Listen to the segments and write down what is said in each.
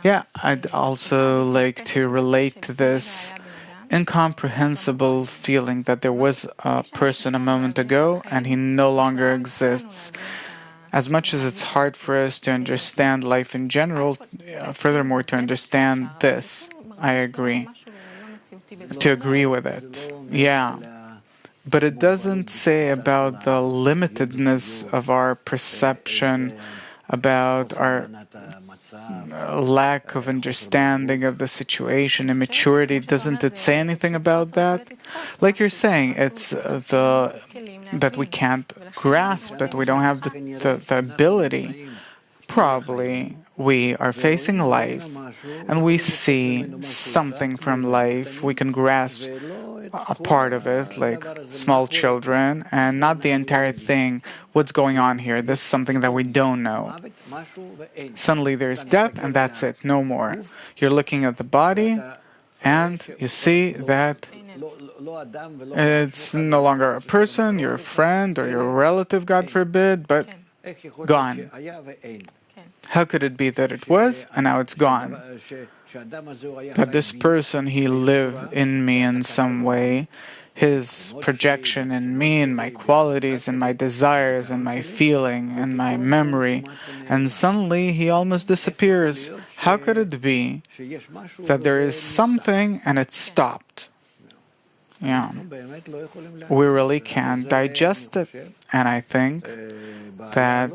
Yeah, I'd also like to relate to this incomprehensible feeling that there was a person a moment ago and he no longer exists. As much as it's hard for us to understand life in general, furthermore, to understand this, I agree. To agree with it. Yeah. But it doesn't say about the limitedness of our perception, about our lack of understanding of the situation, immaturity. Doesn't it say anything about that? Like you're saying, it's the that we can't grasp it. We don't have the ability. Probably we are facing life and we see something from life. We can grasp a part of it, like small children, and not the entire thing. What's going on here? This is something that we don't know. Suddenly there's death, and that's it, no more. You're looking at the body, and you see that it's no longer a person, your friend, or your relative, God forbid, but gone. How could it be that it was, and now it's gone? That this person, he lived in me in some way, his projection in me and my qualities and my desires and my feeling and my memory, and suddenly he almost disappears. How could it be that there is something and it stopped? Yeah, we really can't digest it, and I think that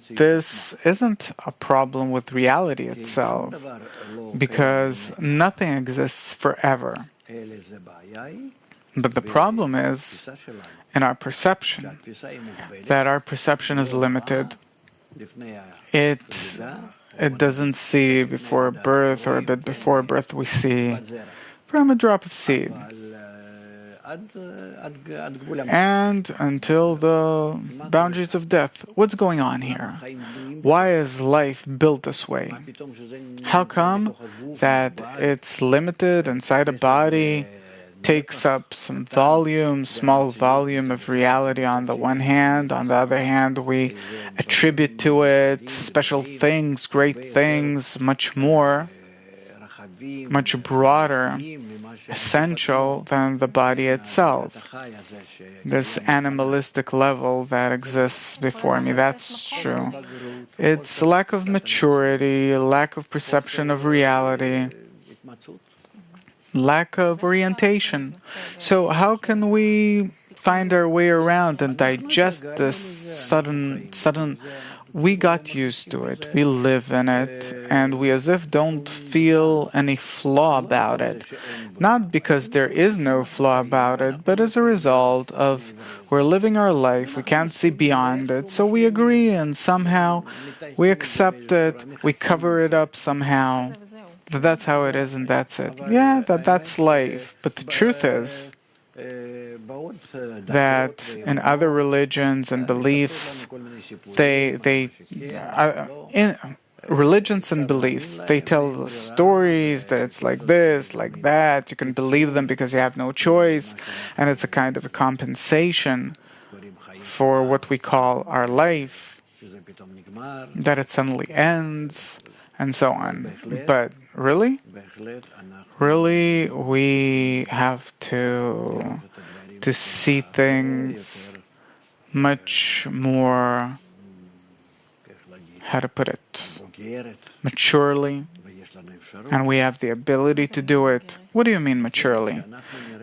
this isn't a problem with reality itself, because nothing exists forever. But the problem is in our perception, that our perception is limited. It doesn't see before birth or a bit before birth. We see from a drop of seed. And until the boundaries of death. What's going on here? Why is life built this way? How come that it's limited inside a body, takes up some volume, small volume of reality on the one hand. On the other hand, we attribute to it special things, great things, much more, much broader, essential than the body itself. This animalistic level that exists before me, that's true. It's lack of maturity, lack of perception of reality, lack of orientation. So how can we find our way around and digest this sudden we got used to it, we live in it, and we as if don't feel any flaw about it. Not because there is no flaw about it, but as a result of we're living our life, we can't see beyond it, so we agree and somehow we accept it, we cover it up somehow. That's how it is and that's it. Yeah, that's life. But the truth is that in other religions and beliefs, in religions and beliefs, they tell stories that it's like this, like that. You can believe them because you have no choice, and it's a kind of a compensation for what we call our life, that it suddenly ends, and so on. But really, we have to see things much more, how to put it, maturely, and we have the ability to do it. What do you mean maturely?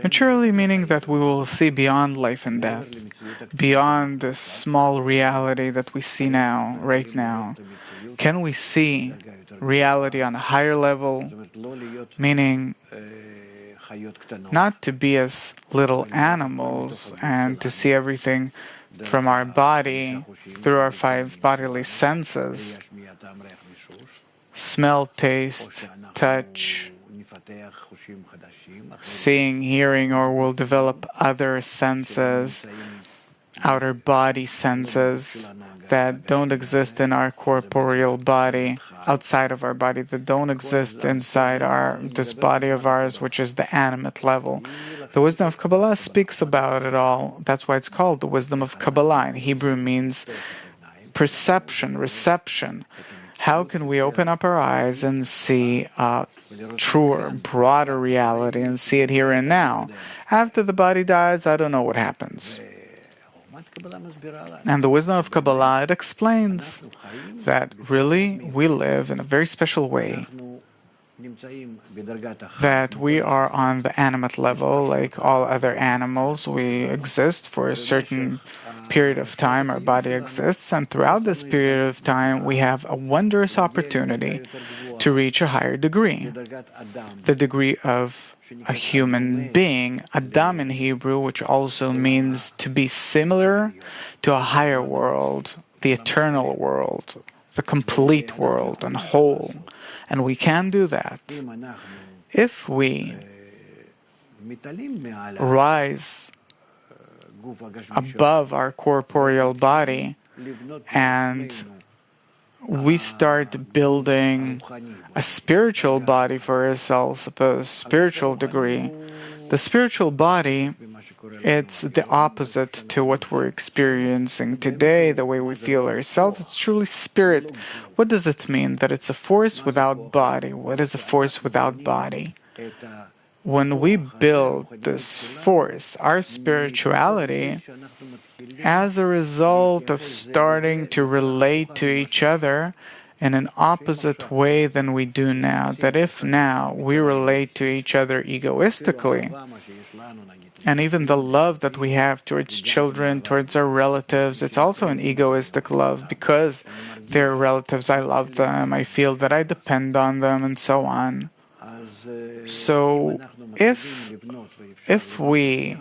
Maturely meaning that we will see beyond life and death, beyond the small reality that we see now, right now. Can we see reality on a higher level, meaning not to be as little animals and to see everything from our body through our 5 bodily senses: smell, taste, touch, seeing, hearing, or we'll develop other senses, outer body senses that don't exist in our corporeal body, outside of our body, that don't exist inside this body of ours, which is the animate level. The wisdom of Kabbalah speaks about it all. That's why it's called the wisdom of Kabbalah. In Hebrew means perception, reception. How can we open up our eyes and see a truer, broader reality and see it here and now? After the body dies, I don't know what happens. And the wisdom of Kabbalah, it explains that really we live in a very special way, that we are on the animate level like all other animals. We exist for a certain period of time, our body exists, and throughout this period of time we have a wondrous opportunity to reach a higher degree, the degree of a human being, Adam in Hebrew, which also means to be similar to a higher world, the eternal world, the complete world and whole. And we can do that if we rise above our corporeal body and we start building a spiritual body for ourselves, a spiritual degree. The spiritual body, it's the opposite to what we're experiencing today, the way we feel ourselves. It's truly spirit. What does it mean? That it's a force without body. What is a force without body? When we build this force, our spirituality, as a result of starting to relate to each other in an opposite way than we do now, that if now we relate to each other egoistically, and even the love that we have towards children, towards our relatives, it's also an egoistic love because they're relatives, I love them, I feel that I depend on them, and so on. So if we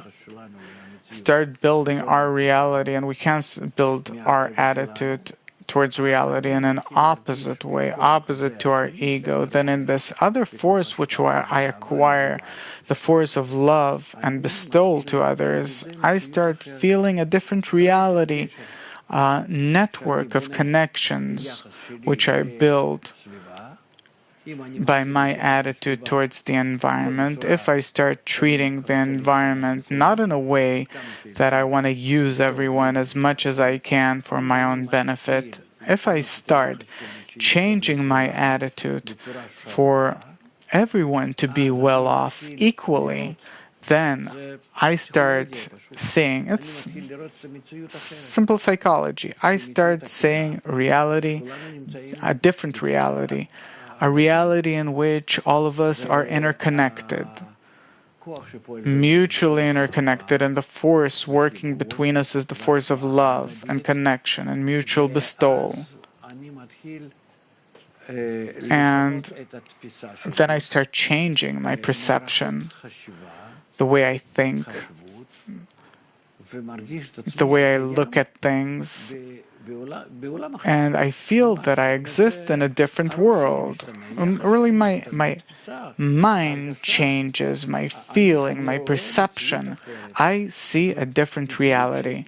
start building our reality and we can't build our attitude towards reality in an opposite way, opposite to our ego, then in this other force which I acquire, the force of love and bestowal to others, I start feeling a different reality, a network of connections which I build by my attitude towards the environment. If I start treating the environment not in a way that I want to use everyone as much as I can for my own benefit, if I start changing my attitude for everyone to be well off equally, then I start seeing, it's simple psychology, I start seeing reality, a different reality, a reality in which all of us are interconnected, mutually interconnected, and the force working between us is the force of love and connection and mutual bestowal. And then I start changing my perception, the way I think, the way I look at things, and I feel that I exist in a different world. Really, my mind changes, my feeling, my perception. I see a different reality.